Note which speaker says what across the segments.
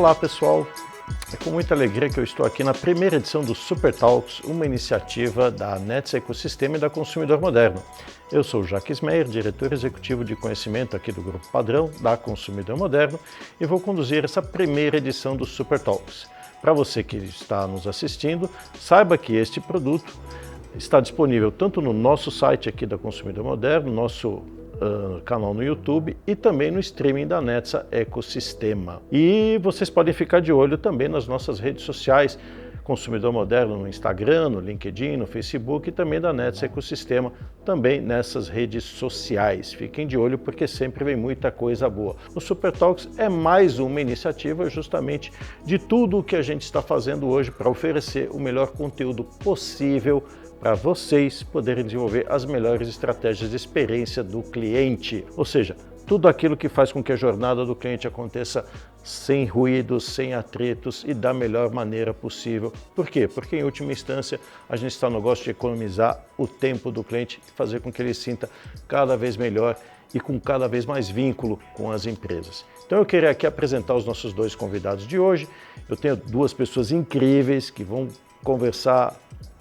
Speaker 1: Olá pessoal, é com muita alegria que eu estou aqui na primeira edição do Super Talks, uma iniciativa da Nets Ecosistema e da Consumidor Moderno. Eu sou o Jacques Meyer, diretor executivo de conhecimento aqui do Grupo Padrão da Consumidor Moderno e vou conduzir essa primeira edição do Super Talks. Para você que está nos assistindo, saiba que este produto está disponível tanto no nosso site aqui da Consumidor Moderno, nosso canal no YouTube e também no streaming da Nets Ecosistema. E vocês podem ficar de olho também nas nossas redes sociais, Consumidor Moderno no Instagram, no LinkedIn, no Facebook e também da Nets Ecosistema, também nessas redes sociais. Fiquem de olho porque sempre vem muita coisa boa. O Super Talks é mais uma iniciativa justamente de tudo o que a gente está fazendo hoje para oferecer o melhor conteúdo possível para vocês poderem desenvolver as melhores estratégias de experiência do cliente, ou seja, tudo aquilo que faz com que a jornada do cliente aconteça sem ruídos, sem atritos e da melhor maneira possível. Por quê? Porque em última instância a gente está no negócio de economizar o tempo do cliente e fazer com que ele sinta cada vez melhor e com cada vez mais vínculo com as empresas. Então eu queria aqui apresentar os nossos dois convidados de hoje. Eu tenho duas pessoas incríveis que vão conversar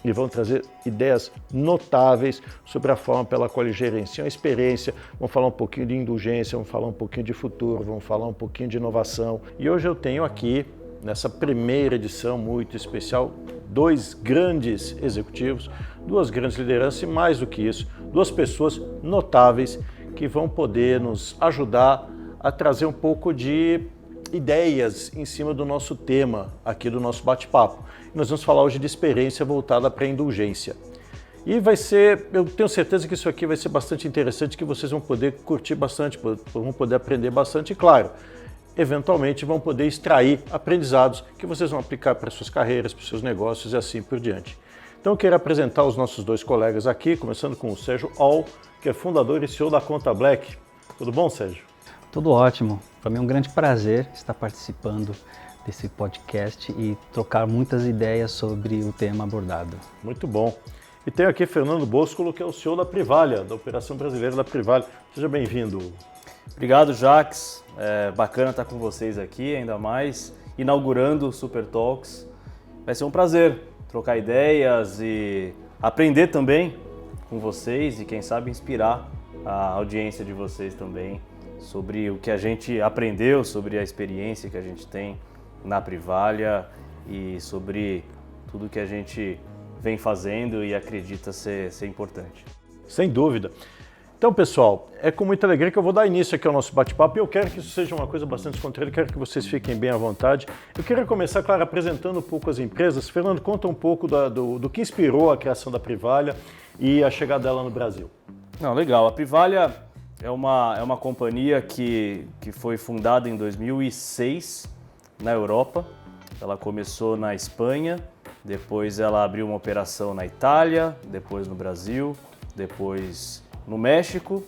Speaker 1: e vão trazer ideias notáveis sobre a forma pela qual eles gerenciam a experiência, vão falar um pouquinho de indulgência, vão falar um pouquinho de futuro, vão falar um pouquinho de inovação. E hoje eu tenho aqui, nessa primeira edição muito especial, dois grandes executivos, duas grandes lideranças e mais do que isso, duas pessoas notáveis que vão poder nos ajudar a trazer um pouco de ideias em cima do nosso tema aqui do nosso bate-papo. Nós vamos falar hoje de experiência voltada para a indulgência. E vai ser, eu tenho certeza que isso aqui vai ser bastante interessante, que vocês vão poder curtir bastante, vão poder aprender bastante e, claro, eventualmente vão poder extrair aprendizados que vocês vão aplicar para suas carreiras, para seus negócios e assim por diante. Então eu quero apresentar os nossos dois colegas aqui, começando com o Sérgio All, que é fundador e CEO da Conta Black. Tudo bom, Sérgio?
Speaker 2: Tudo ótimo. Para mim é um grande prazer estar participando desse podcast e trocar muitas ideias sobre o tema abordado.
Speaker 1: Muito bom. E tenho aqui Fernando Boscolo, que é o CEO da Privalha, da Operação Brasileira da Privalha. Seja bem-vindo.
Speaker 3: Obrigado, Jacques. É bacana estar com vocês aqui, ainda mais inaugurando o Super Talks. Vai ser um prazer trocar ideias e aprender também com vocês e, quem sabe, inspirar a audiência de vocês também sobre o que a gente aprendeu, sobre a experiência que a gente tem na Privalha e sobre tudo que a gente vem fazendo e acredita ser importante.
Speaker 1: Sem dúvida. Então, pessoal, é com muita alegria que eu vou dar início aqui ao nosso bate-papo e eu quero que isso seja uma coisa bastante descontraída, quero que vocês fiquem bem à vontade. Eu queria começar, claro, apresentando um pouco as empresas. Fernando, conta um pouco do que inspirou a criação da Privalha e a chegada dela no Brasil.
Speaker 3: Não, legal. A Privalha é uma companhia que foi fundada em 2006 na Europa. Ela começou na Espanha, depois ela abriu uma operação na Itália, depois no Brasil, depois no México.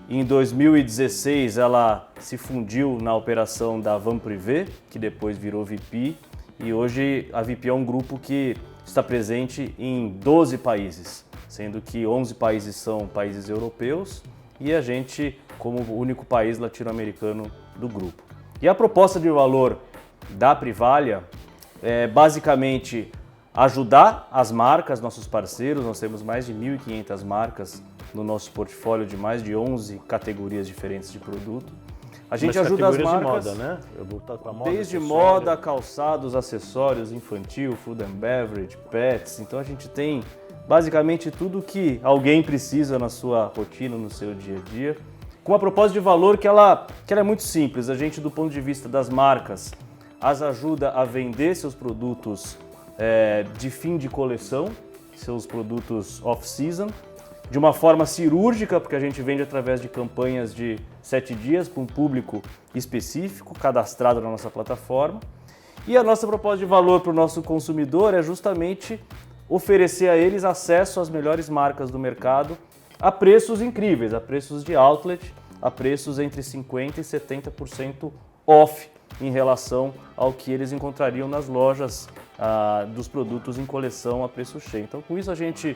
Speaker 3: Em 2016 ela se fundiu na operação da Van Privé, que depois virou VP, e hoje a VP é um grupo que está presente em 12 países, sendo que 11 países são países europeus e a gente como o único país latino-americano do grupo. E a proposta de valor da Privalha é basicamente ajudar as marcas, nossos parceiros. Nós temos mais de 1.500 marcas no nosso portfólio de mais de 11 categorias diferentes de produto. A gente ajuda as marcas
Speaker 1: de moda, né? Eu vou botar pra moda,
Speaker 3: desde moda, calçados, acessórios, infantil, food and beverage, pets. Então a gente tem basicamente tudo que alguém precisa na sua rotina, no seu dia a dia, com uma proposta de valor que ela é muito simples. A gente, do ponto de vista das marcas, as ajuda a vender seus produtos de fim de coleção, seus produtos off-season, de uma forma cirúrgica, porque a gente vende através de campanhas de 7 dias para um público específico, cadastrado na nossa plataforma. E a nossa proposta de valor para o nosso consumidor é justamente oferecer a eles acesso às melhores marcas do mercado a preços incríveis, a preços de outlet, a preços entre 50% e 70% off em relação ao que eles encontrariam nas lojas dos produtos em coleção a preço cheio. Então, com isso a gente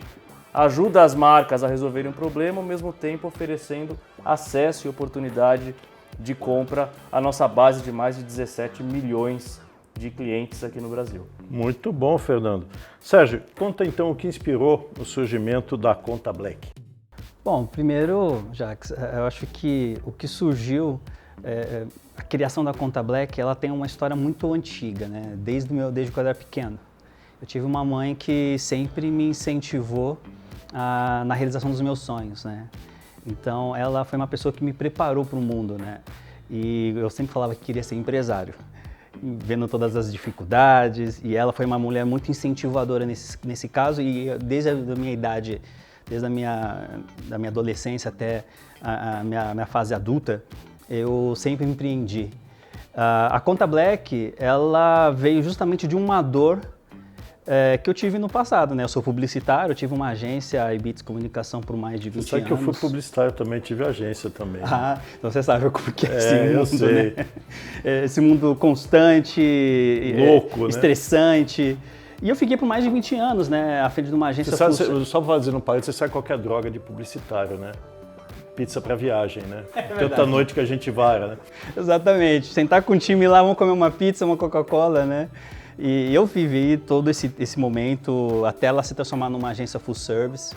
Speaker 3: ajuda as marcas a resolverem um problema, ao mesmo tempo oferecendo acesso e oportunidade de compra a nossa base de mais de 17 milhões de clientes aqui no Brasil.
Speaker 1: Muito bom, Fernando. Sérgio, conta então o que inspirou o surgimento da Conta Black.
Speaker 2: Bom, primeiro, Jacques, eu acho que o que surgiu, a criação da Conta Black, ela tem uma história muito antiga, né? Desde quando eu era pequeno. Eu tive uma mãe que sempre me incentivou na realização dos meus sonhos, né? Então, ela foi uma pessoa que me preparou para o mundo, né? E eu sempre falava que queria ser empresário, vendo todas as dificuldades, e ela foi uma mulher muito incentivadora nesse caso, e desde a minha idade, desde da minha adolescência até a minha fase adulta, eu sempre empreendi. A Conta Black, ela veio justamente de uma dor que eu tive no passado, né? Eu sou publicitário, eu tive uma agência, a Ibits Comunicação, por mais de 20 anos.
Speaker 1: Você sabe que eu fui publicitário também, tive agência também.
Speaker 2: Ah, então você sabe como que é esse mundo,
Speaker 1: eu sei.
Speaker 2: Né? Esse mundo constante,
Speaker 1: louco,
Speaker 2: estressante. E eu fiquei por mais de 20 anos, né, à frente de uma agência.
Speaker 1: Só fazendo um parênteses, você sabe qual que é a droga de publicitário, né? Pizza para viagem, né? Tanta noite que a gente vara, né?
Speaker 2: Exatamente. Sentar com o time lá, vamos comer uma pizza, uma Coca-Cola, né? E eu vivi todo esse momento até ela se transformar numa agência full service.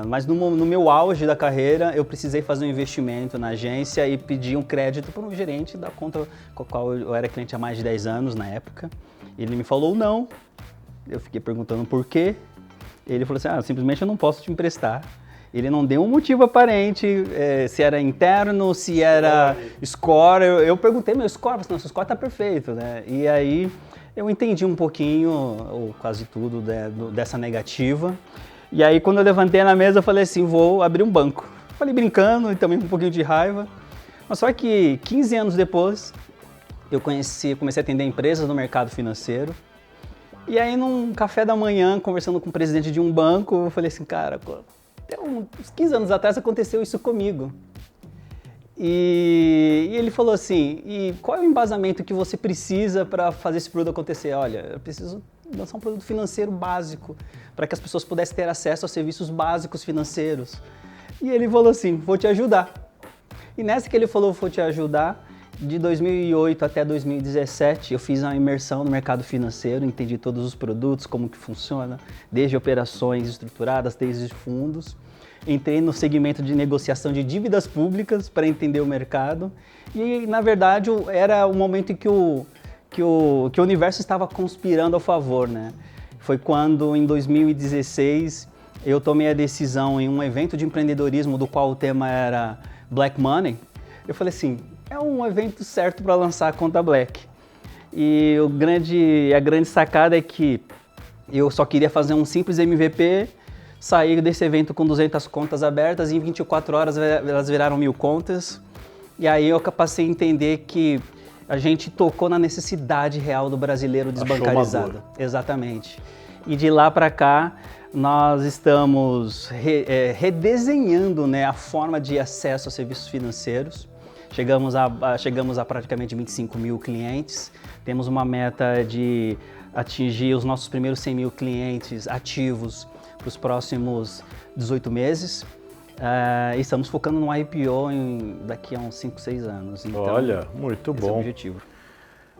Speaker 2: Mas no meu auge da carreira, eu precisei fazer um investimento na agência e pedir um crédito para um gerente da conta com a qual eu era cliente há mais de 10 anos na época. Ele me falou não. Eu fiquei perguntando por quê. Ele falou assim, simplesmente eu não posso te emprestar. Ele não deu um motivo aparente, se era interno, se era score. Eu perguntei meu score, não, seu score tá perfeito, né? E aí eu entendi um pouquinho, ou quase tudo, dessa negativa. E aí quando eu levantei na mesa, eu falei assim, vou abrir um banco. Falei brincando e também com um pouquinho de raiva. Mas só que 15 anos depois, eu comecei a atender empresas no mercado financeiro. E aí num café da manhã, conversando com o presidente de um banco, eu falei assim, cara, até uns 15 anos atrás aconteceu isso comigo. E ele falou assim, e qual é o embasamento que você precisa para fazer esse produto acontecer? Olha, eu preciso lançar um produto financeiro básico, para que as pessoas pudessem ter acesso aos serviços básicos financeiros. E ele falou assim, vou te ajudar. E nessa que ele falou, vou te ajudar, de 2008 até 2017, eu fiz uma imersão no mercado financeiro, entendi todos os produtos, como que funciona, desde operações estruturadas, desde fundos. Entrei no segmento de negociação de dívidas públicas para entender o mercado. E, na verdade, era o momento em que o universo estava conspirando a favor, né? Foi quando, em 2016, eu tomei a decisão em um evento de empreendedorismo do qual o tema era Black Money. Eu falei assim, é um evento certo para lançar a Conta Black. E a grande sacada é que eu só queria fazer um simples MVP, sair desse evento com 200 contas abertas e em 24 horas elas viraram 1000 contas. E aí eu passei a entender que a gente tocou na necessidade real do brasileiro desbancarizado. Exatamente. E de lá para cá, nós estamos redesenhando, né, a forma de acesso a serviços financeiros. Chegamos a praticamente 25 mil clientes. Temos uma meta de atingir os nossos primeiros 100 mil clientes ativos para os próximos 18 meses. Estamos focando no IPO daqui a uns 5, 6 anos. Então,
Speaker 1: olha, muito bom.
Speaker 2: Esse é o objetivo.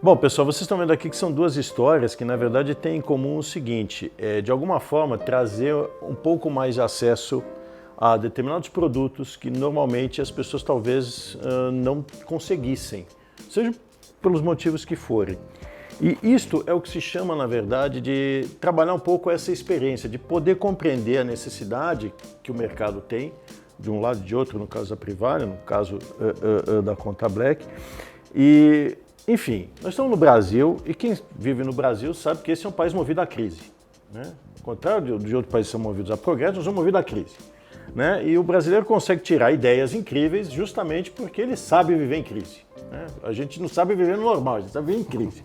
Speaker 1: Bom, pessoal, vocês estão vendo aqui que são duas histórias que, na verdade, têm em comum o seguinte, de alguma forma, trazer um pouco mais de acesso a determinados produtos que normalmente as pessoas talvez não conseguissem, seja pelos motivos que forem. E isto é o que se chama, na verdade, de trabalhar um pouco essa experiência, de poder compreender a necessidade que o mercado tem, de um lado e de outro, no caso da Privalha, no caso da Conta Black. E, enfim, nós estamos no Brasil e quem vive no Brasil sabe que esse é um país movido à crise, né? Ao contrário de outros países que são movidos a progresso, nós somos movidos à crise. Né? E o brasileiro consegue tirar ideias incríveis justamente porque ele sabe viver em crise. Né? A gente não sabe viver no normal, a gente sabe viver em crise.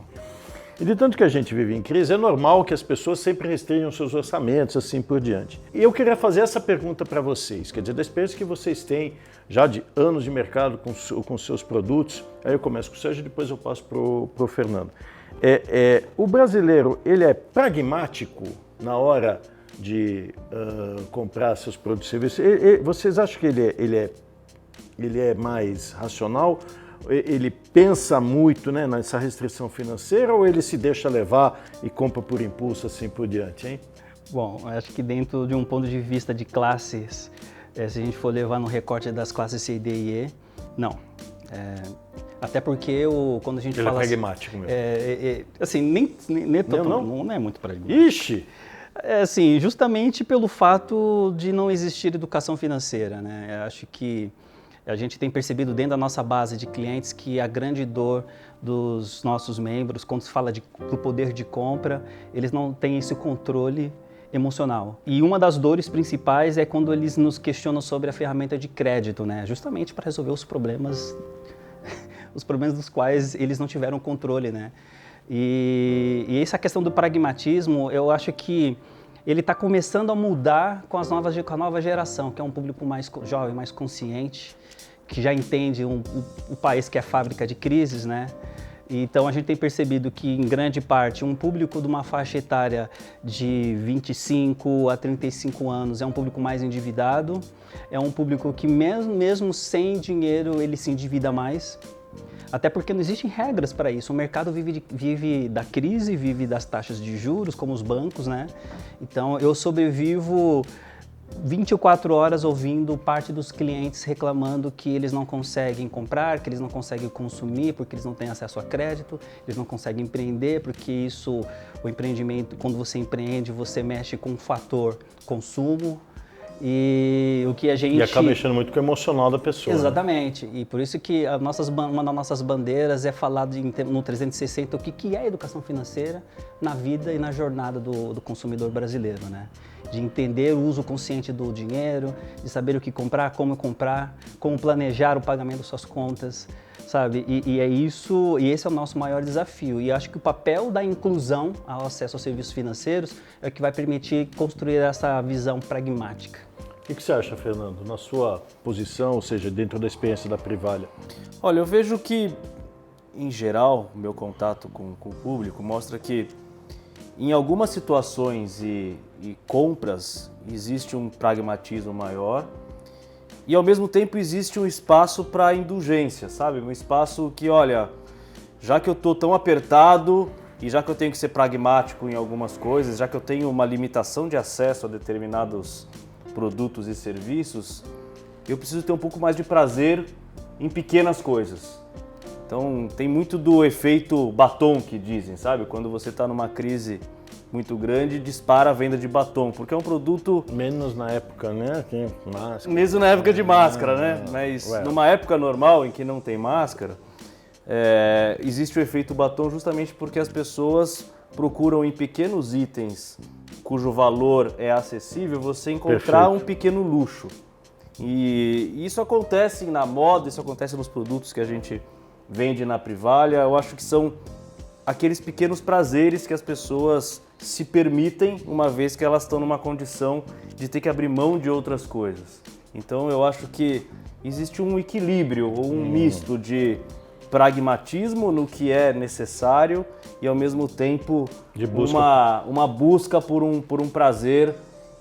Speaker 1: E de tanto que a gente vive em crise, é normal que as pessoas sempre restringam seus orçamentos, assim por diante. E eu queria fazer essa pergunta para vocês, quer dizer, da experiência que vocês têm já de anos de mercado com seus produtos, aí eu começo com o Sérgio e depois eu passo para o Fernando. O brasileiro, ele é pragmático na hora de comprar seus produtos e serviços? Vocês acham que ele é ele é mais racional? Ele pensa muito, né, nessa restrição financeira ou ele se deixa levar e compra por impulso assim por diante, hein?
Speaker 2: Bom, acho que dentro de um ponto de vista de classes, se a gente for levar no recorte das classes C, D e E, não. Até porque quando a gente
Speaker 1: ele
Speaker 2: fala...
Speaker 1: Ele é pragmático mesmo.
Speaker 2: Assim, não é muito pragmático.
Speaker 1: Ixi!
Speaker 2: Assim, justamente pelo fato de não existir educação financeira, né? Eu acho que a gente tem percebido dentro da nossa base de clientes que a grande dor dos nossos membros, quando se fala do poder de compra, eles não têm esse controle emocional. E uma das dores principais é quando eles nos questionam sobre a ferramenta de crédito, né? Justamente para resolver os problemas dos quais eles não tiveram controle, né? E essa questão do pragmatismo, eu acho que ele está começando a mudar com a nova geração, que é um público mais jovem, mais consciente, que já entende o país que é fábrica de crises, né? Então a gente tem percebido que, em grande parte, um público de uma faixa etária de 25 a 35 anos é um público mais endividado, é um público que mesmo sem dinheiro ele se endivida mais, até porque não existem regras para isso. O mercado vive da crise, vive das taxas de juros, como os bancos, né? Então eu sobrevivo 24 horas ouvindo parte dos clientes reclamando que eles não conseguem comprar, que eles não conseguem consumir porque eles não têm acesso a crédito, eles não conseguem empreender porque o empreendimento, quando você empreende, você mexe com o fator consumo e o que a gente...
Speaker 1: E acaba mexendo muito com o emocional da pessoa.
Speaker 2: Exatamente, né? E por isso que uma das nossas bandeiras é falar no 360 o que é educação financeira na vida e na jornada do consumidor brasileiro, né? De entender o uso consciente do dinheiro, de saber o que comprar, como planejar o pagamento das suas contas, sabe? E é isso, e esse é o nosso maior desafio. E acho que o papel da inclusão ao acesso aos serviços financeiros é o que vai permitir construir essa visão pragmática.
Speaker 1: O que você acha, Fernando, na sua posição, ou seja, dentro da experiência da Privalha?
Speaker 3: Olha, eu vejo que, em geral, o meu contato com o público mostra que em algumas situações e compras existe um pragmatismo maior e, ao mesmo tempo, existe um espaço para indulgência, sabe? Um espaço que, olha, já que eu estou tão apertado e já que eu tenho que ser pragmático em algumas coisas, já que eu tenho uma limitação de acesso a determinados produtos e serviços, eu preciso ter um pouco mais de prazer em pequenas coisas. Então, tem muito do efeito batom que dizem, sabe? Quando você está numa crise muito grande, dispara a venda de batom, porque é um produto...
Speaker 1: Menos na época, né? Tem máscara.
Speaker 3: Mesmo na época de máscara, né? Mas numa época normal, em que não tem máscara, existe o efeito batom justamente porque as pessoas procuram em pequenos itens cujo valor é acessível, você encontrar um pequeno luxo. E isso acontece na moda, isso acontece nos produtos que a gente vende na Privalha. Eu acho que são aqueles pequenos prazeres que as pessoas se permitem uma vez que elas estão numa condição de ter que abrir mão de outras coisas. Então eu acho que existe um equilíbrio ou um misto de pragmatismo no que é necessário e, ao mesmo tempo, uma busca por um prazer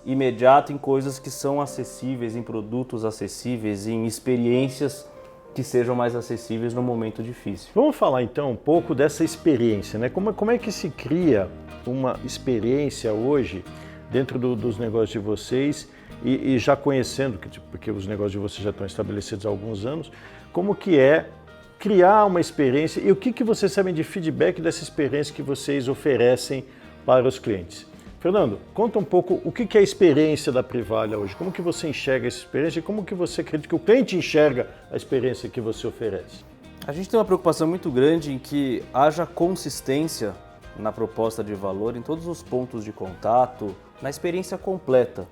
Speaker 3: imediato em coisas que são acessíveis, em produtos acessíveis, em experiências que sejam mais acessíveis no momento difícil.
Speaker 1: Vamos falar então um pouco dessa experiência, né? Como é que se cria uma experiência hoje dentro dos negócios de vocês e já conhecendo, porque os negócios de vocês já estão estabelecidos há alguns anos, como que é criar uma experiência e o que vocês sabem de feedback dessa experiência que vocês oferecem para os clientes? Fernando, conta um pouco o que é a experiência da Privalha hoje, como que você enxerga essa experiência e como que você acredita que o cliente enxerga a experiência que você oferece?
Speaker 3: A gente tem uma preocupação muito grande em que haja consistência na proposta de valor em todos os pontos de contato, na experiência completa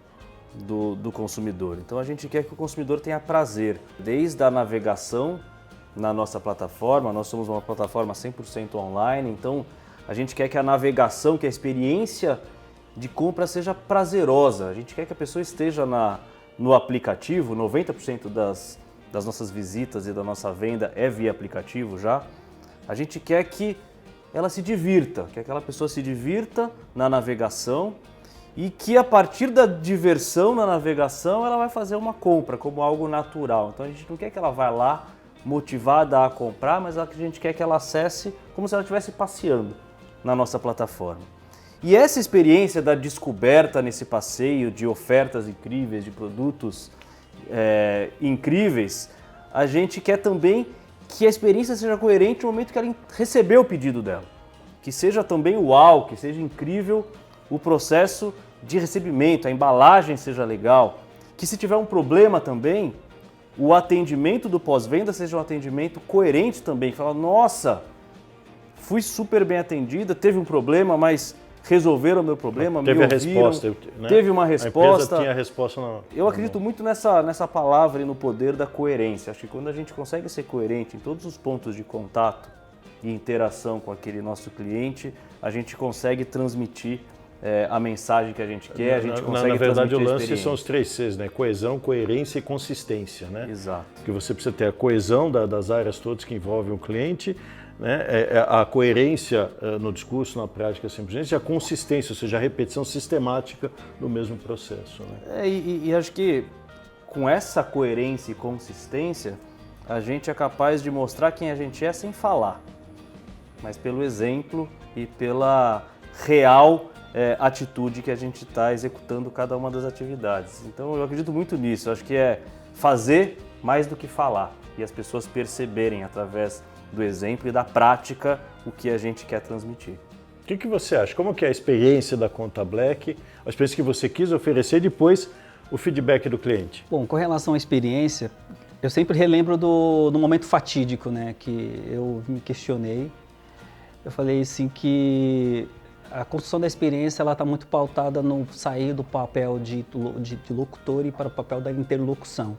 Speaker 3: do consumidor. Então a gente quer que o consumidor tenha prazer, desde a navegação na nossa plataforma. Nós somos uma plataforma 100% online, então a gente quer que a navegação, que a experiência de compra seja prazerosa. A gente quer que a pessoa esteja no aplicativo. 90% das nossas visitas e da nossa venda é via aplicativo já. A gente quer que ela se divirta, que aquela pessoa se divirta na navegação e que a partir da diversão na navegação ela vai fazer uma compra como algo natural. Então a gente não quer que ela vá lá motivada a comprar, mas a gente quer que ela acesse como se ela estivesse passeando na nossa plataforma. E essa experiência da descoberta nesse passeio de ofertas incríveis, de produtos incríveis, a gente quer também que a experiência seja coerente no momento que ela recebeu o pedido dela. Que seja também uau, que seja incrível o processo de recebimento, a embalagem seja legal, que se tiver um problema também, o atendimento do pós-venda seja um atendimento coerente também. Fala, nossa, fui super bem atendida, teve um problema, mas resolveram o meu problema,
Speaker 1: teve
Speaker 3: me
Speaker 1: a
Speaker 3: ouviram,
Speaker 1: resposta, né?
Speaker 3: Teve uma resposta.
Speaker 1: A empresa tinha a resposta
Speaker 3: Eu acredito muito nessa palavra e no poder da coerência. Acho que quando a gente consegue ser coerente em todos os pontos de contato e interação com aquele nosso cliente, a gente consegue transmitir a mensagem que a gente quer, a gente consegue
Speaker 1: na verdade, o
Speaker 3: transmitir a
Speaker 1: lance
Speaker 3: experiência.
Speaker 1: são os 3 Cs, né? Coesão, coerência e consistência, né?
Speaker 3: Exato.
Speaker 1: Porque você precisa ter a coesão das áreas todas que envolvem o cliente, né? A coerência no discurso, na prática, simplesmente, e a consistência, ou seja, a repetição sistemática do mesmo processo, né?
Speaker 3: E acho que com essa coerência e consistência, a gente é capaz de mostrar quem a gente é sem falar, mas pelo exemplo e pela real atitude que a gente está executando cada uma das atividades. Então eu acredito muito nisso, eu acho que é fazer mais do que falar e as pessoas perceberem através do exemplo e da prática o que a gente quer transmitir.
Speaker 1: O que você acha? Como que é a experiência da Conta Black, a experiência que você quis oferecer e depois o feedback do cliente?
Speaker 2: Bom, com relação à experiência, eu sempre relembro do momento fatídico, né, que eu me questionei. Eu falei assim que a construção da experiência ela está muito pautada no sair do papel de locutor e para o papel da interlocução.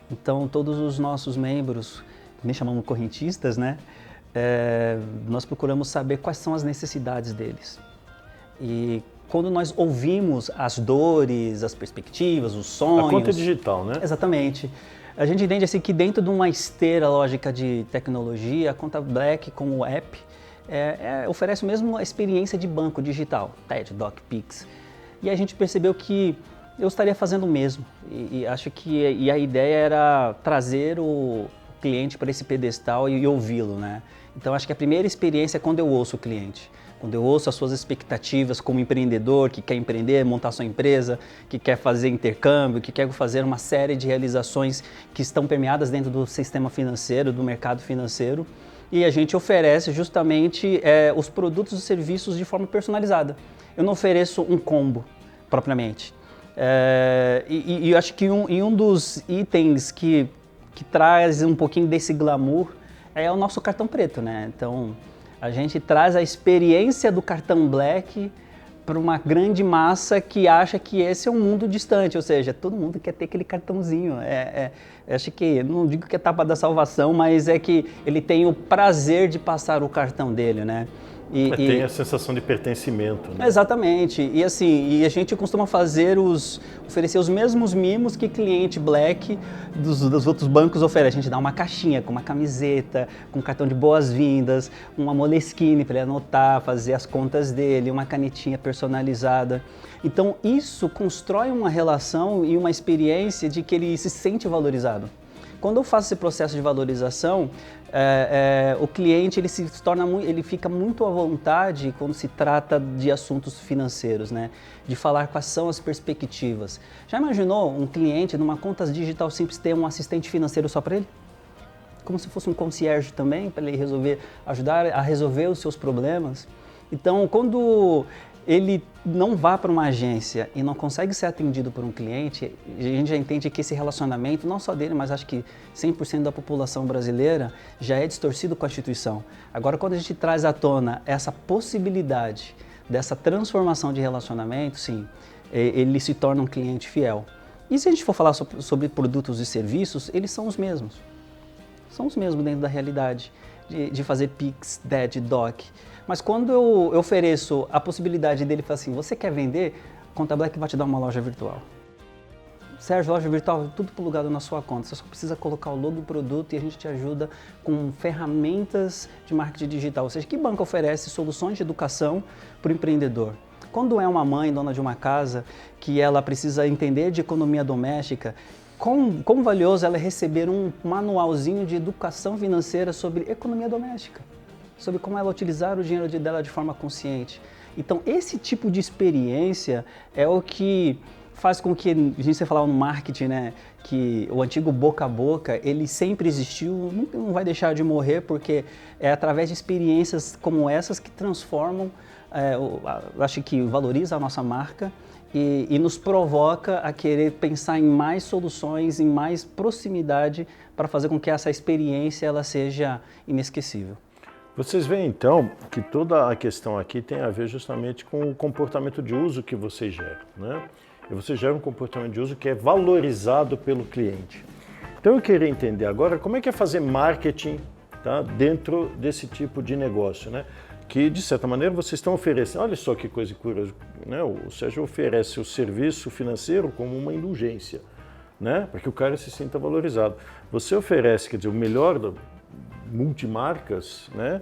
Speaker 2: Então, todos os nossos membros, nem chamamos correntistas, né? Nós procuramos saber quais são as necessidades deles. E quando nós ouvimos as dores, as perspectivas, os sonhos...
Speaker 1: A conta é digital, né?
Speaker 2: Exatamente. A gente entende assim, que dentro de uma esteira lógica de tecnologia, a Conta Black como app oferece mesmo a experiência de banco digital, TED, Doc, Pix. E a gente percebeu que eu estaria fazendo o mesmo. E acho que a ideia era trazer o cliente para esse pedestal e ouvi-lo, né? Então acho que a primeira experiência é quando eu ouço o cliente. Quando eu ouço as suas expectativas como empreendedor que quer empreender, montar sua empresa, que quer fazer intercâmbio, que quer fazer uma série de realizações que estão permeadas dentro do sistema financeiro, do mercado financeiro. E a gente oferece justamente os produtos e serviços de forma personalizada. Eu não ofereço um combo, propriamente. E acho que um dos itens que traz um pouquinho desse glamour é o nosso cartão preto, né? Então, a gente traz a experiência do cartão Black para uma grande massa que acha que esse é um mundo distante, ou seja, todo mundo quer ter aquele cartãozinho. Acho que, não digo que é etapa da salvação, mas é que ele tem o prazer de passar o cartão dele, né?
Speaker 1: Tem a sensação de pertencimento, né?
Speaker 2: Exatamente. E assim, a gente costuma oferecer os mesmos mimos que cliente Black dos outros bancos oferece. A gente dá uma caixinha com uma camiseta, com um cartão de boas-vindas, uma Moleskine para ele anotar, fazer as contas dele, uma canetinha personalizada. Então isso constrói uma relação e uma experiência de que ele se sente valorizado. Quando eu faço esse processo de valorização, o cliente ele fica muito à vontade quando se trata de assuntos financeiros, né? De falar quais são as perspectivas. Já imaginou um cliente numa conta digital simples ter um assistente financeiro só para ele? Como se fosse um concierge também, para ele ajudar a resolver os seus problemas. Então, quando ele não vá para uma agência e não consegue ser atendido por um cliente, a gente já entende que esse relacionamento, não só dele, mas acho que 100% da população brasileira já é distorcido com a instituição. Agora, quando a gente traz à tona essa possibilidade dessa transformação de relacionamento, sim, ele se torna um cliente fiel. E se a gente for falar sobre produtos e serviços, eles são os mesmos. São os mesmos dentro da realidade, de fazer Pix, DED, DOC. Mas quando eu ofereço a possibilidade dele falar assim, você quer vender? Conta Black vai te dar uma loja virtual. Sérgio, loja virtual, tudo plugado na sua conta. Você só precisa colocar o logo do produto e a gente te ajuda com ferramentas de marketing digital. Ou seja, que banco oferece soluções de educação para o empreendedor? Quando é uma mãe, dona de uma casa, que ela precisa entender de economia doméstica, quão valioso ela é receber um manualzinho de educação financeira sobre economia doméstica, sobre como ela utilizar o dinheiro dela de forma consciente. Então, esse tipo de experiência é o que faz com que, a gente falava no marketing, né, que o antigo boca a boca, ele sempre existiu, não vai deixar de morrer, porque é através de experiências como essas que transformam, acho que valoriza a nossa marca e nos provoca a querer pensar em mais soluções, em mais proximidade para fazer com que essa experiência ela seja inesquecível.
Speaker 1: Vocês veem então que toda a questão aqui tem a ver justamente com o comportamento de uso que você gera, né? E você gera um comportamento de uso que é valorizado pelo cliente. Então eu queria entender agora como é que é fazer marketing, tá, dentro desse tipo de negócio, né? Que de certa maneira vocês estão oferecendo, olha só que coisa curiosa, né? O Sérgio oferece o serviço financeiro como uma indulgência, né? Para que o cara se sinta valorizado. Você oferece, quer dizer, o melhor da multimarcas, né?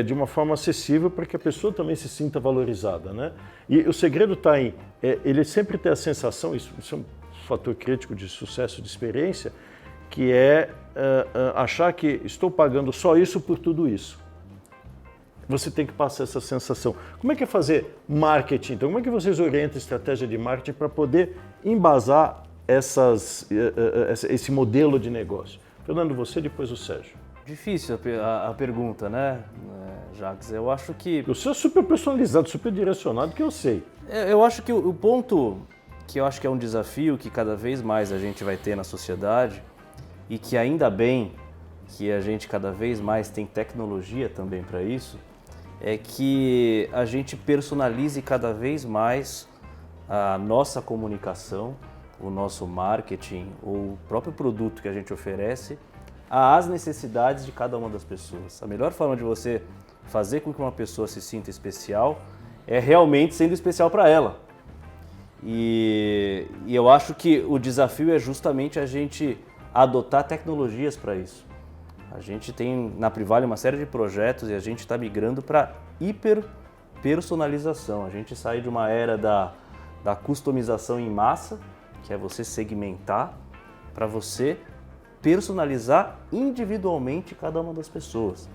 Speaker 1: De uma forma acessível para que a pessoa também se sinta valorizada, né? E o segredo está em ele sempre ter a sensação, isso é um fator crítico de sucesso de experiência, que é achar que estou pagando só isso por tudo isso. Você tem que passar essa sensação. Como é que é fazer marketing? Então, como é que vocês orientam a estratégia de marketing para poder embasar esse modelo de negócio? Fernando, você, depois o Sérgio.
Speaker 3: Difícil a pergunta, né, Jacques? Eu acho que...
Speaker 1: O seu é super personalizado, super direcionado, que eu sei.
Speaker 3: Eu acho que o ponto que eu acho que é um desafio que cada vez mais a gente vai ter na sociedade e que ainda bem que a gente cada vez mais tem tecnologia também para isso, é que a gente personalize cada vez mais a nossa comunicação, o nosso marketing, o próprio produto que a gente oferece às necessidades de cada uma das pessoas. A melhor forma de você fazer com que uma pessoa se sinta especial é realmente sendo especial para ela. E eu acho que o desafio é justamente a gente adotar tecnologias para isso. A gente tem na Privale uma série de projetos e a gente está migrando para hiperpersonalização. A gente sai de uma era da customização em massa, que é você segmentar, para você personalizar individualmente cada uma das pessoas.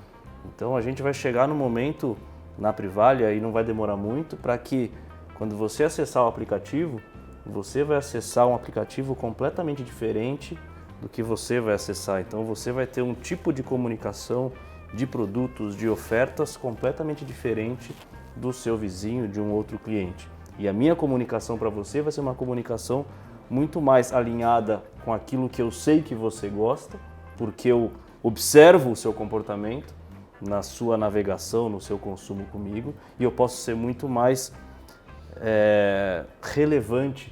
Speaker 3: Então a gente vai chegar no momento na Privale, aí não vai demorar muito, para que quando você acessar o aplicativo, você vai acessar um aplicativo completamente diferente do que você vai acessar. Então você vai ter um tipo de comunicação, de produtos, de ofertas completamente diferente do seu vizinho, de um outro cliente. E a minha comunicação para você vai ser uma comunicação muito mais alinhada com aquilo que eu sei que você gosta, porque eu observo o seu comportamento na sua navegação, no seu consumo comigo, e eu posso ser muito mais relevante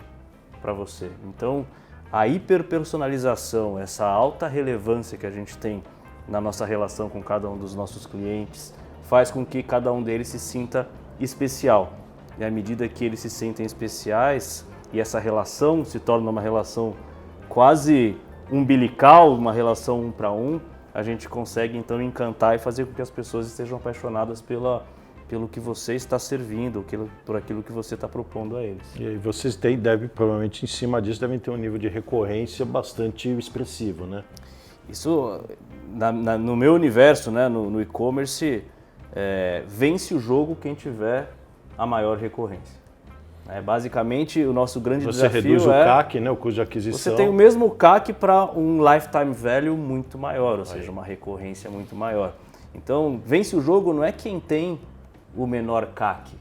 Speaker 3: para você. Então, a hiperpersonalização, essa alta relevância que a gente tem na nossa relação com cada um dos nossos clientes, faz com que cada um deles se sinta especial. E à medida que eles se sentem especiais, e essa relação se torna uma relação quase umbilical, uma relação um para um, a gente consegue então encantar e fazer com que as pessoas estejam apaixonadas pelo que você está servindo, por aquilo que você está propondo a eles.
Speaker 1: E aí vocês provavelmente em cima disso, devem ter um nível de recorrência bastante expressivo, né?
Speaker 3: Isso, no meu universo, né, no e-commerce, vence o jogo quem tiver a maior recorrência. Basicamente, o nosso grande desafio
Speaker 1: Você reduz o CAC, né, o custo de aquisição.
Speaker 3: Você tem o mesmo CAC para um lifetime value muito maior, ou seja, uma recorrência muito maior. Então, vence o jogo não é quem tem o menor CAC.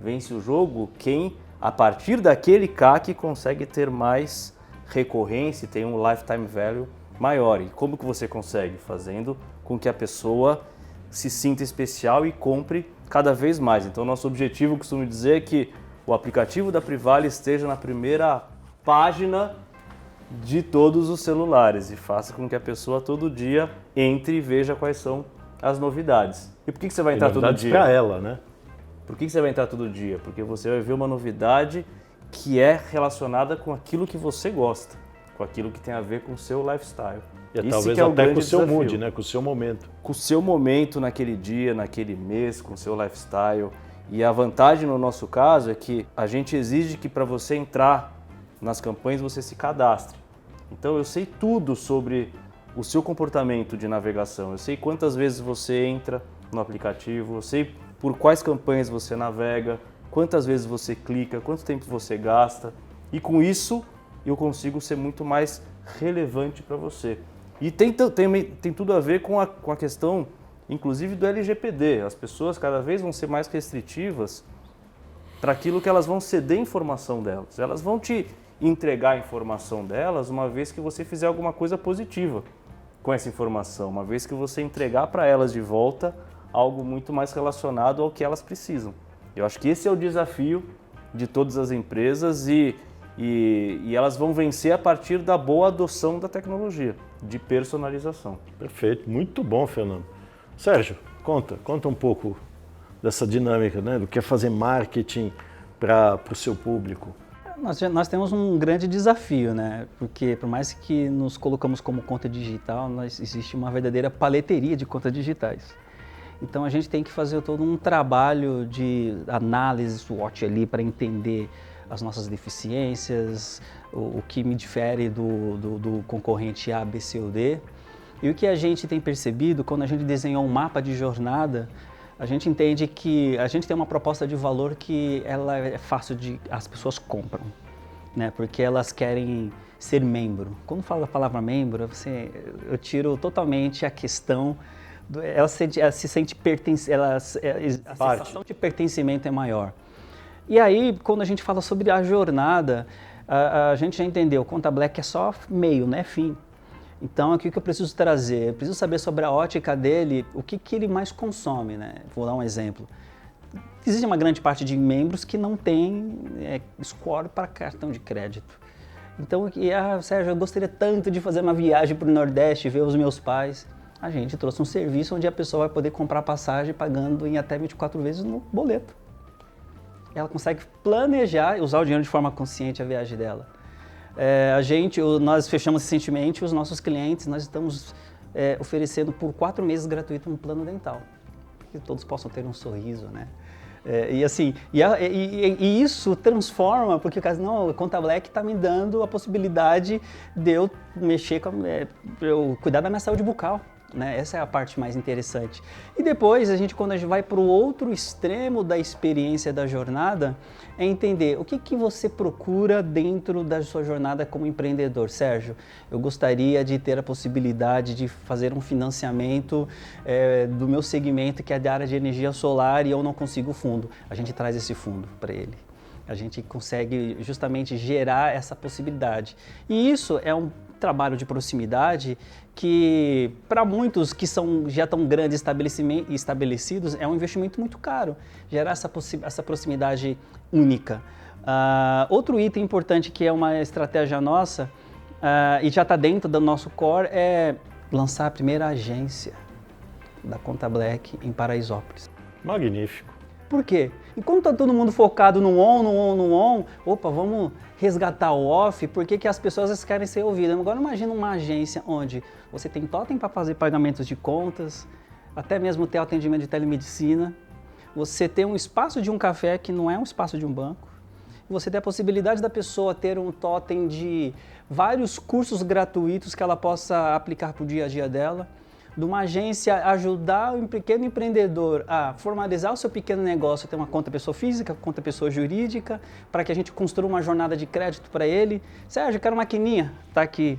Speaker 3: Vence o jogo quem, a partir daquele CAC, consegue ter mais recorrência e tem um lifetime value maior. E como que você consegue? Fazendo com que a pessoa se sinta especial e compre cada vez mais. Então, nosso objetivo, costumo dizer, é que o aplicativo da Privale esteja na primeira página de todos os celulares e faça com que a pessoa todo dia entre e veja quais são as novidades. E por que você vai entrar todo dia?
Speaker 1: Para ela, né?
Speaker 3: Por que você vai entrar todo dia? Porque você vai ver uma novidade que é relacionada com aquilo que você gosta, com aquilo que tem a ver com o seu lifestyle.
Speaker 1: E talvez até com o seu mood, né? Com o seu momento.
Speaker 3: Com o seu momento naquele dia, naquele mês, com o seu lifestyle. E a vantagem no nosso caso é que a gente exige que para você entrar nas campanhas você se cadastre. Então eu sei tudo sobre o seu comportamento de navegação, eu sei quantas vezes você entra no aplicativo, eu sei por quais campanhas você navega, quantas vezes você clica, quanto tempo você gasta, e com isso eu consigo ser muito mais relevante para você. E tem tudo a ver com a questão, inclusive, do LGPD. As pessoas cada vez vão ser mais restritivas para aquilo que elas vão ceder informação delas. Elas vão te entregar a informação delas uma vez que você fizer alguma coisa positiva com essa informação, uma vez que você entregar para elas de volta algo muito mais relacionado ao que elas precisam. Eu acho que esse é o desafio de todas as empresas e elas vão vencer a partir da boa adoção da tecnologia, de personalização.
Speaker 1: Perfeito, muito bom, Fernando. Sérgio, conta um pouco dessa dinâmica, né? Do que é fazer marketing para o seu público.
Speaker 2: Nós temos um grande desafio, né? Porque por mais que nos colocamos como conta digital, existe uma verdadeira paleteria de contas digitais. Então a gente tem que fazer todo um trabalho de análise SWOT ali para entender as nossas deficiências, o que me difere do concorrente A, B, C ou D. E o que a gente tem percebido, quando a gente desenhou um mapa de jornada, a gente entende que a gente tem uma proposta de valor que ela é fácil as pessoas compram, né? Porque elas querem ser membro. Quando fala a palavra membro, eu tiro totalmente a questão, ela se sente a sensação de pertencimento é maior. E aí, quando a gente fala sobre a jornada, a gente já entendeu, Conta Black é só meio, né, fim. Então, o que eu preciso trazer? Eu preciso saber sobre a ótica dele, o que ele mais consome, né? Vou dar um exemplo. Existe uma grande parte de membros que não tem score para cartão de crédito. Então, Sérgio, eu gostaria tanto de fazer uma viagem para o Nordeste, ver os meus pais. A gente trouxe um serviço onde a pessoa vai poder comprar passagem pagando em até 24 vezes no boleto. Ela consegue planejar e usar o dinheiro de forma consciente a viagem dela. Nós fechamos recentemente os nossos clientes, nós estamos oferecendo por 4 meses gratuito um plano dental, que todos possam ter um sorriso, né? E isso transforma, porque o caso, não, a Conta Black está me dando a possibilidade de eu mexer eu cuidar da minha saúde bucal. Né? Essa é a parte mais interessante. E depois, quando a gente vai para o outro extremo da experiência da jornada, é entender o que você procura dentro da sua jornada como empreendedor. Sérgio, eu gostaria de ter a possibilidade de fazer um financiamento do meu segmento, que é da área de energia solar, e eu não consigo fundo. A gente traz esse fundo para ele. A gente consegue justamente gerar essa possibilidade. E isso é um trabalho de proximidade que, para muitos que já tão grandes estabelecidos, é um investimento muito caro, gerar essa proximidade única. Outro item importante que é uma estratégia nossa, e já está dentro do nosso core, é lançar a primeira agência da Conta Black em Paraisópolis.
Speaker 1: Magnífico.
Speaker 2: Por quê? Enquanto está todo mundo focado no on, vamos resgatar o off, por que as pessoas querem ser ouvidas? Agora imagina uma agência onde você tem totem para fazer pagamentos de contas, até mesmo ter atendimento de telemedicina, você tem um espaço de um café que não é um espaço de um banco, você tem a possibilidade da pessoa ter um totem de vários cursos gratuitos que ela possa aplicar para o dia a dia dela, de uma agência ajudar um pequeno empreendedor a formalizar o seu pequeno negócio, ter uma conta pessoa física, conta pessoa jurídica, para que a gente construa uma jornada de crédito para ele. Sérgio, eu quero uma maquininha, tá aqui.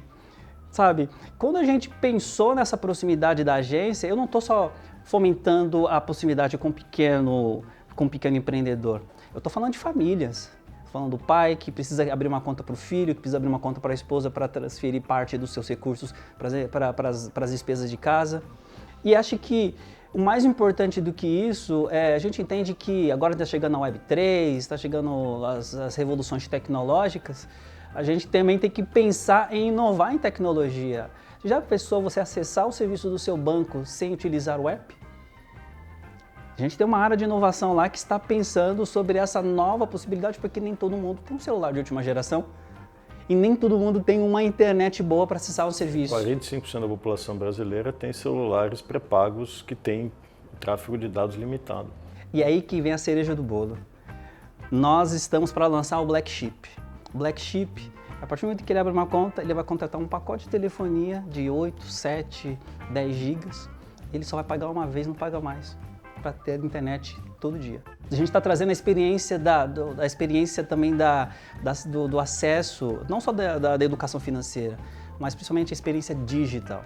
Speaker 2: Sabe, quando a gente pensou nessa proximidade da agência, eu não estou só fomentando a proximidade com um pequeno empreendedor, eu estou falando de famílias. Falando do pai que precisa abrir uma conta para o filho, que precisa abrir uma conta para a esposa para transferir parte dos seus recursos para as despesas de casa. E acho que o mais importante do que isso a gente entende que agora está chegando a Web3, está chegando as revoluções tecnológicas, a gente também tem que pensar em inovar em tecnologia. Já pensou você acessar o serviço do seu banco sem utilizar o app? A gente tem uma área de inovação lá que está pensando sobre essa nova possibilidade, porque nem todo mundo tem um celular de última geração e nem todo mundo tem uma internet boa para acessar o serviço.
Speaker 1: 45% da população brasileira tem celulares pré-pagos que têm tráfego de dados limitado.
Speaker 2: E aí que vem a cereja do bolo. Nós estamos para lançar o Black Chip. O Black Chip, a partir do momento que ele abre uma conta, ele vai contratar um pacote de telefonia de 8, 7, 10 gigas. Ele só vai pagar uma vez, não paga mais, para ter internet todo dia. A gente está trazendo a experiência a experiência também do acesso, não só da educação financeira, mas principalmente a experiência digital,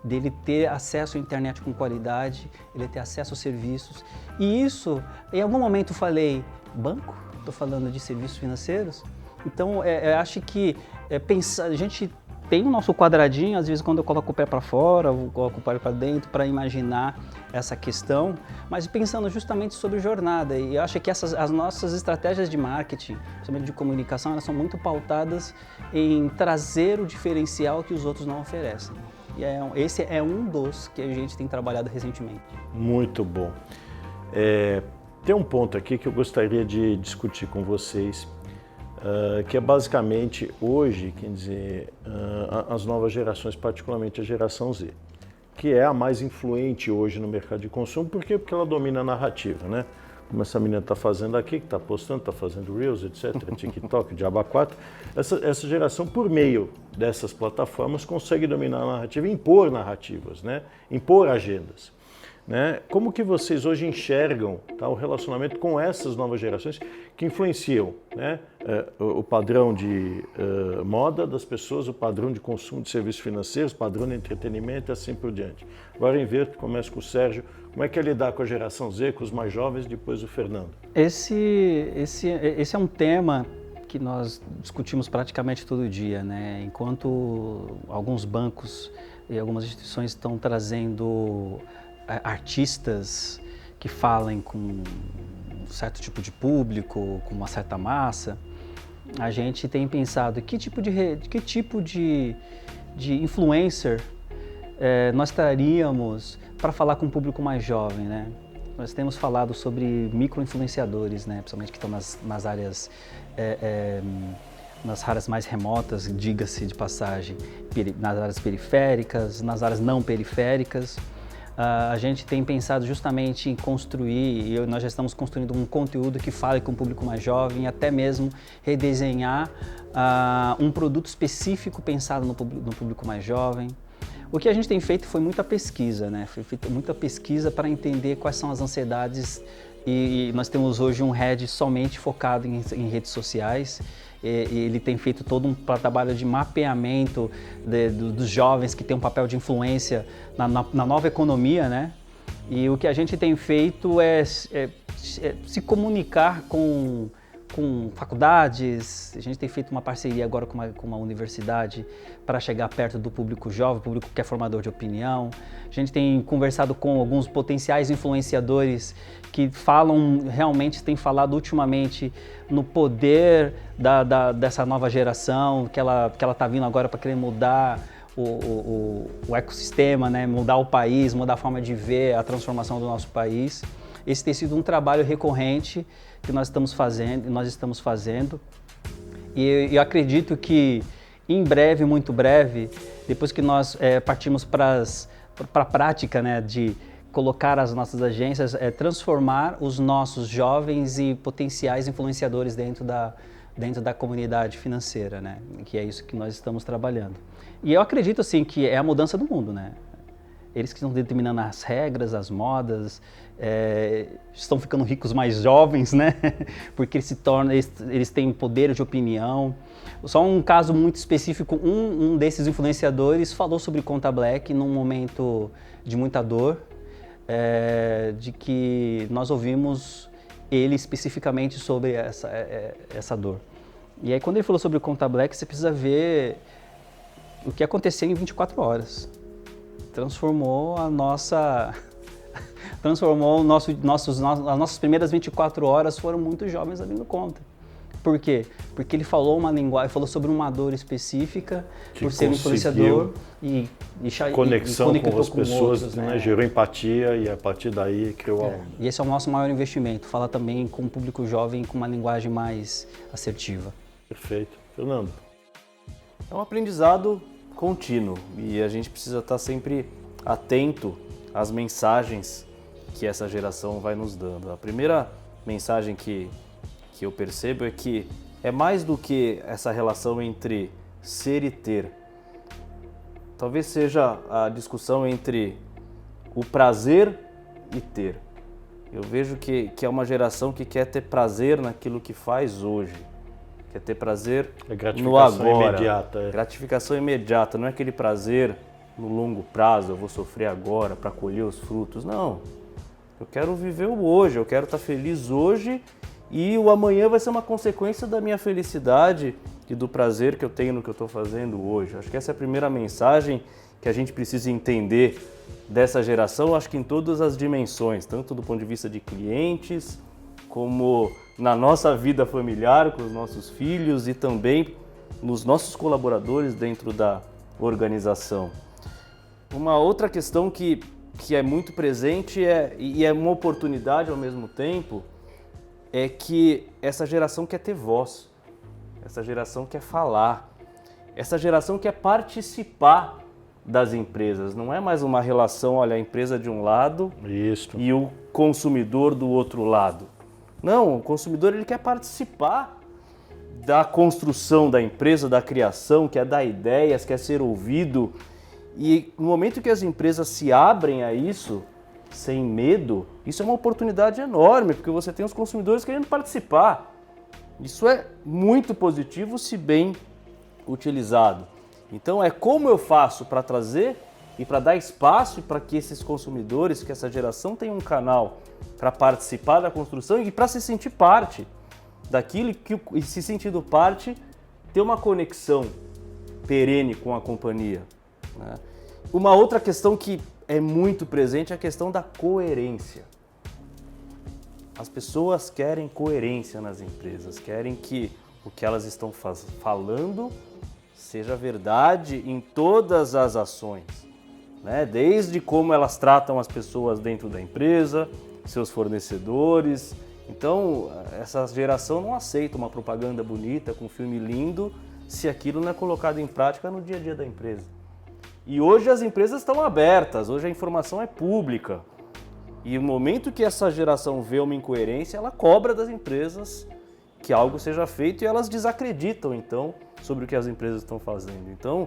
Speaker 2: dele ter acesso à internet com qualidade, ele ter acesso aos serviços. E isso, em algum momento eu falei, banco? Estou falando de serviços financeiros? Então, eu acho que a gente tem o nosso quadradinho, às vezes quando eu coloco o pé para fora, eu coloco o pé para dentro para imaginar essa questão, mas pensando justamente sobre jornada. E eu acho que as nossas estratégias de marketing, principalmente de comunicação, elas são muito pautadas em trazer o diferencial que os outros não oferecem. E esse é um dos que a gente tem trabalhado recentemente.
Speaker 1: Muito bom. Tem um ponto aqui que eu gostaria de discutir com vocês, que é basicamente hoje, quer dizer, as novas gerações, particularmente a geração Z, que é a mais influente hoje no mercado de consumo. Por quê? Porque ela domina a narrativa, né? Como essa menina está fazendo aqui, que está postando, está fazendo Reels, etc., TikTok, Diaba 4. Essa geração, por meio dessas plataformas, consegue dominar a narrativa e impor narrativas, né? Impor agendas. Né? Como que vocês hoje enxergam, tá, o relacionamento com essas novas gerações que influenciam, né, o padrão de moda das pessoas, o padrão de consumo de serviços financeiros, o padrão de entretenimento e assim por diante? Agora inverto, começo com o Sérgio. Como é que é lidar com a geração Z, com os mais jovens, depois o Fernando?
Speaker 2: Esse é um tema que nós discutimos praticamente todo dia, né? Enquanto alguns bancos e algumas instituições estão trazendo artistas que falem com um certo tipo de público, com uma certa massa, a gente tem pensado que tipo de influencer nós traríamos para falar com um público mais jovem, né? Nós temos falado sobre micro-influenciadores, né? Principalmente que estão nas áreas mais remotas, diga-se de passagem, nas áreas periféricas, nas áreas não periféricas. A gente tem pensado justamente em construir, e nós já estamos construindo um conteúdo que fale com o público mais jovem, até mesmo redesenhar um produto específico pensado no público mais jovem. O que a gente tem feito foi muita pesquisa, né? Foi feita muita pesquisa para entender quais são as ansiedades, e nós temos hoje um head somente focado em redes sociais. Ele tem feito todo um trabalho de mapeamento dos jovens que tem um papel de influência na nova economia, né? E o que a gente tem feito é se comunicar com faculdades. A gente tem feito uma parceria agora com uma universidade para chegar perto do público jovem, público que é formador de opinião. A gente tem conversado com alguns potenciais influenciadores que realmente têm falado ultimamente no poder dessa nova geração, que ela está vindo agora para querer mudar o ecossistema, né? Mudar o país, mudar a forma de ver a transformação do nosso país. Esse tem sido um trabalho recorrente que nós estamos fazendo, e eu acredito que em breve, muito breve, depois que nós partimos para a prática, né, de colocar as nossas agências, transformar os nossos jovens e potenciais influenciadores dentro da comunidade financeira, né, que é isso que nós estamos trabalhando. E eu acredito, assim, que é a mudança do mundo, né? Eles que estão determinando as regras, as modas, estão ficando ricos mais jovens, né? Porque eles têm poder de opinião. Só um caso muito específico, um desses influenciadores falou sobre Conta Black num momento de muita dor, de que nós ouvimos ele especificamente sobre essa dor. E aí quando ele falou sobre Conta Black, você precisa ver o que aconteceu em 24 horas. Transformou as nossas primeiras 24 horas foram muito jovens abrindo conta. Por quê? Porque ele falou uma linguagem, falou sobre uma dor específica, que por ser um influenciador e
Speaker 1: conexão com as pessoas,
Speaker 2: outros,
Speaker 1: né? Gerou empatia e a partir daí criou a onda.
Speaker 2: E esse é o nosso maior investimento, falar também com o público jovem com uma linguagem mais assertiva.
Speaker 1: Perfeito. Fernando?
Speaker 3: É um aprendizado contínuo e a gente precisa estar sempre atento às mensagens que essa geração vai nos dando. A primeira mensagem que eu percebo é que é mais do que essa relação entre ser e ter. Talvez seja a discussão entre o prazer e ter. Eu vejo que é uma geração que quer ter prazer naquilo que faz hoje. Quer ter prazer no agora.
Speaker 1: Imediata.
Speaker 3: Gratificação imediata. Não é aquele prazer no longo prazo, eu vou sofrer agora para colher os frutos. Não. Eu quero viver o hoje, eu quero estar feliz hoje e o amanhã vai ser uma consequência da minha felicidade e do prazer que eu tenho no que eu estou fazendo hoje. Acho que essa é a primeira mensagem que a gente precisa entender dessa geração, acho que em todas as dimensões, tanto do ponto de vista de clientes, como na nossa vida familiar, com os nossos filhos e também nos nossos colaboradores dentro da organização. Uma outra questão que é muito presente e é uma oportunidade ao mesmo tempo, é que essa geração quer ter voz, essa geração quer falar, essa geração quer participar das empresas. Não é mais uma relação, olha, a empresa de um lado e o consumidor do outro lado. Não, o consumidor ele quer participar da construção da empresa, da criação, quer dar ideias, quer ser ouvido. E no momento que as empresas se abrem a isso, sem medo, isso é uma oportunidade enorme, porque você tem os consumidores querendo participar. Isso é muito positivo, se bem utilizado. Então é como eu faço para trazer e para dar espaço para que esses consumidores, que essa geração tenha um canal para participar da construção e para se sentir parte daquilo e se sentindo parte, ter uma conexão perene com a companhia, né? Uma outra questão que é muito presente é a questão da coerência. As pessoas querem coerência nas empresas, querem que o que elas estão falando seja verdade em todas as ações, né? Desde como elas tratam as pessoas dentro da empresa, seus fornecedores. Então, essa geração não aceita uma propaganda bonita, com um filme lindo, se aquilo não é colocado em prática no dia a dia da empresa. E hoje as empresas estão abertas, hoje a informação é pública. E no momento que essa geração vê uma incoerência, ela cobra das empresas que algo seja feito e elas desacreditam, então, sobre o que as empresas estão fazendo. Então,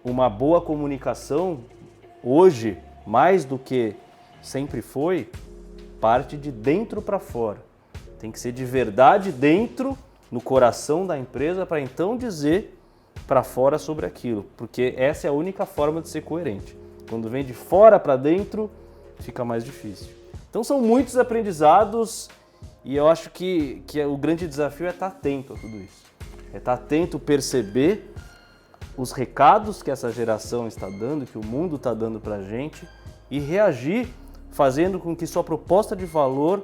Speaker 3: uma boa comunicação, hoje, mais do que sempre foi, parte de dentro para fora. Tem que ser de verdade dentro, no coração da empresa, para então dizer para fora sobre aquilo, porque essa é a única forma de ser coerente. Quando vem de fora para dentro, fica mais difícil. Então são muitos aprendizados e eu acho que o grande desafio é estar atento a tudo isso. É estar atento, perceber os recados que essa geração está dando, que o mundo está dando para a gente e reagir, fazendo com que sua proposta de valor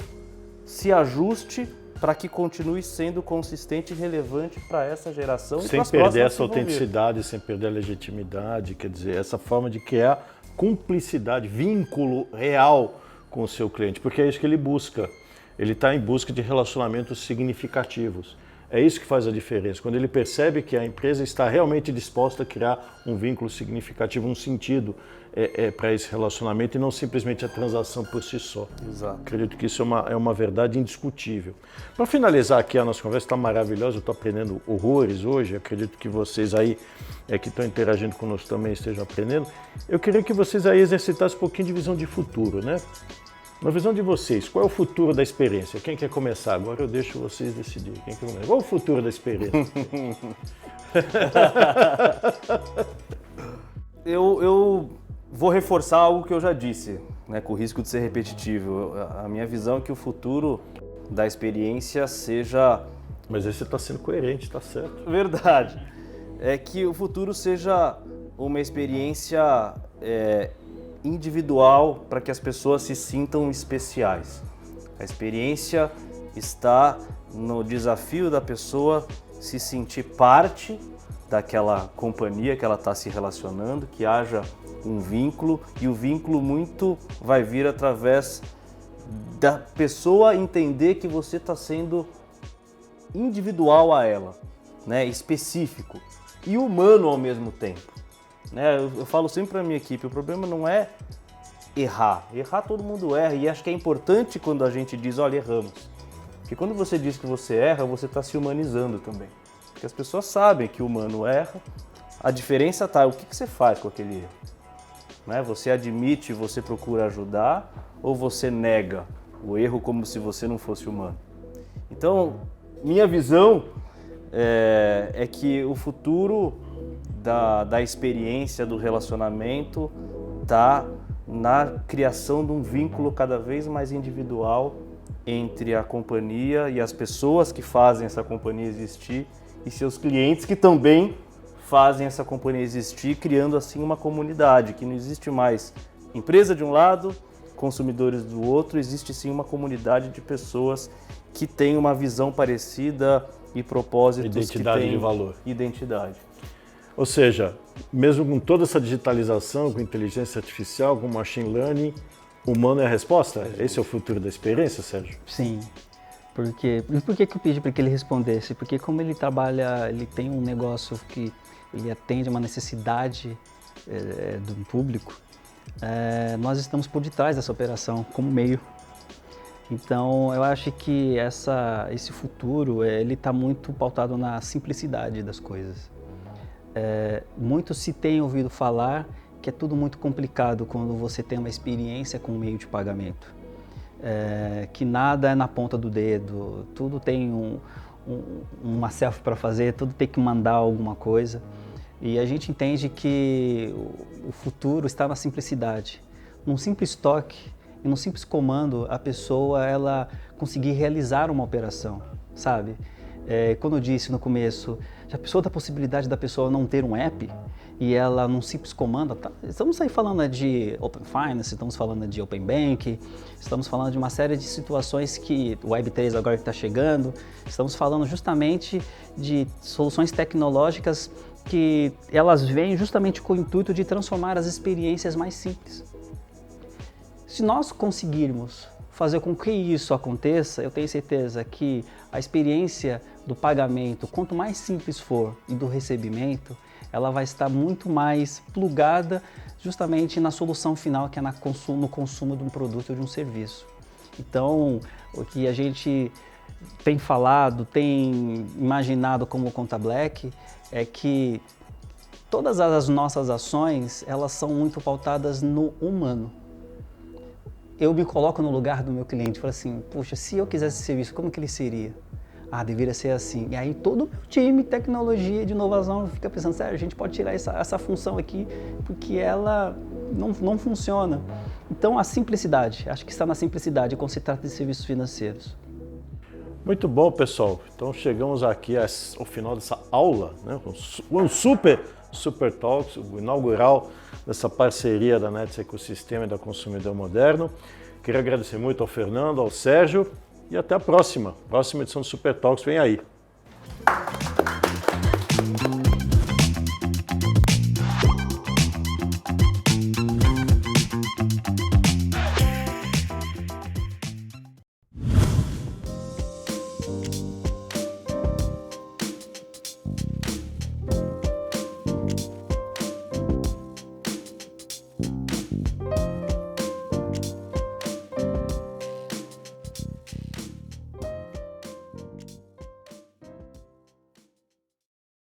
Speaker 3: se ajuste para que continue sendo consistente e relevante para essa geração.
Speaker 1: Sem perder essa autenticidade, sem perder a legitimidade, quer dizer, essa forma de criar cumplicidade, vínculo real com o seu cliente, porque é isso que ele busca. Ele está em busca de relacionamentos significativos. É isso que faz a diferença. Quando ele percebe que a empresa está realmente disposta a criar um vínculo significativo, um sentido para esse relacionamento e não simplesmente a transação por si só.
Speaker 3: Exato.
Speaker 1: Acredito que isso é uma verdade indiscutível. Para finalizar aqui, a nossa conversa está maravilhosa, eu estou aprendendo horrores hoje, acredito que vocês aí que estão interagindo conosco também estejam aprendendo. Eu queria que vocês aí exercitassem um pouquinho de visão de futuro, né? Na visão de vocês, qual é o futuro da experiência? Quem quer começar? Agora eu deixo vocês decidirem. Quem quer começar? Qual é o futuro da experiência?
Speaker 3: Eu vou reforçar algo que eu já disse, né, com o risco de ser repetitivo. A minha visão é que o futuro da experiência seja...
Speaker 1: Mas aí você está sendo coerente, está certo.
Speaker 3: Verdade. É que o futuro seja uma experiência individual para que as pessoas se sintam especiais. A experiência está no desafio da pessoa se sentir parte daquela companhia que ela está se relacionando, que haja um vínculo, e o vínculo muito vai vir através da pessoa entender que você está sendo individual a ela, né, específico e humano ao mesmo tempo. Né? Eu falo sempre para a minha equipe, o problema não é errar. Errar todo mundo erra, e acho que é importante quando a gente diz, olha, erramos. Porque quando você diz que você erra, você está se humanizando também. Porque as pessoas sabem que o humano erra, a diferença está, o que você faz com aquele erro? Né? Você admite, você procura ajudar, ou você nega o erro como se você não fosse humano? Então, minha visão é que o futuro da experiência, do relacionamento, está na criação de um vínculo cada vez mais individual entre a companhia e as pessoas que fazem essa companhia existir e seus clientes que também fazem essa companhia existir, criando assim uma comunidade, que não existe mais empresa de um lado, consumidores do outro, existe sim uma comunidade de pessoas que têm uma visão parecida e propósitos
Speaker 1: identidade
Speaker 3: que têm
Speaker 1: de valor.
Speaker 3: Identidade.
Speaker 1: Ou seja, mesmo com toda essa digitalização, com inteligência artificial, com machine learning, o humano é a resposta? Esse é o futuro da experiência, Sérgio?
Speaker 2: Sim. Por que eu pedi para que ele respondesse? Porque como ele trabalha, ele tem um negócio que ele atende a uma necessidade do público, nós estamos por detrás dessa operação como meio. Então, eu acho que esse futuro ele está muito pautado na simplicidade das coisas. Muito se tem ouvido falar que é tudo muito complicado quando você tem uma experiência com um meio de pagamento. Que nada é na ponta do dedo, tudo tem uma selfie para fazer, tudo tem que mandar alguma coisa. E a gente entende que o futuro está na simplicidade. Num simples toque e num simples comando, a pessoa ela conseguir realizar uma operação, sabe? Quando eu disse no começo, já pensou da possibilidade da pessoa não ter um app e ela num simples comando, estamos aí falando de Open Finance, estamos falando de Open Bank, estamos falando de uma série de situações que o Web3 agora está chegando, estamos falando justamente de soluções tecnológicas que elas vêm justamente com o intuito de transformar as experiências mais simples. Se nós conseguirmos fazer com que isso aconteça, eu tenho certeza que a experiência do pagamento, quanto mais simples for, e do recebimento, ela vai estar muito mais plugada justamente na solução final, que é no consumo de um produto ou de um serviço. Então, o que a gente tem falado, tem imaginado como Conta Black, é que todas as nossas ações, elas são muito pautadas no humano. Eu me coloco no lugar do meu cliente e falo assim, puxa, se eu quisesse esse serviço, como que ele seria? Deveria ser assim. E aí todo o meu time, tecnologia de inovação, fica pensando, sério, a gente pode tirar essa função aqui, porque ela não funciona. Então a simplicidade, acho que está na simplicidade quando se trata de serviços financeiros.
Speaker 1: Muito bom, pessoal. Então chegamos aqui ao final dessa aula, né, com o Super Talks, o inaugural dessa parceria da Nets Ecosistema e da Consumidor Moderno. Queria agradecer muito ao Fernando, ao Sérgio e até a próxima edição do Super Talks vem aí.